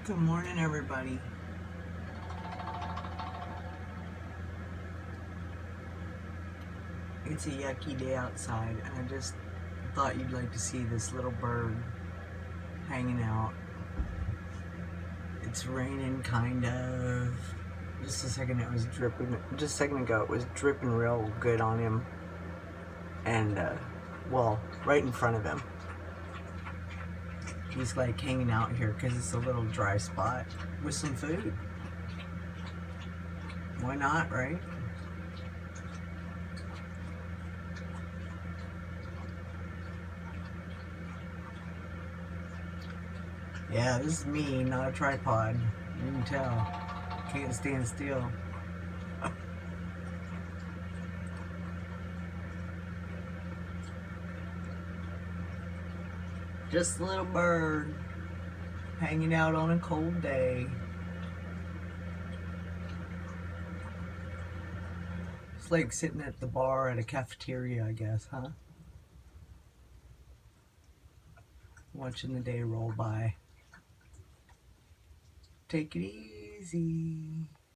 Good morning, everybody. It's a yucky day outside, and I just thought you'd like to see this little bird hanging out. It's raining, kind of. Just a second it was dripping. Just a second ago it was dripping real good on him. And, well, right in front of him. He's like hanging out here because it's a little dry spot with some food. Why not, right? Yeah, this is me, not a tripod. You can tell. Can't stand still. Just a little bird hanging out on a cold day. It's like sitting at the bar at a cafeteria, I guess, huh? Watching the day roll by. Take it easy.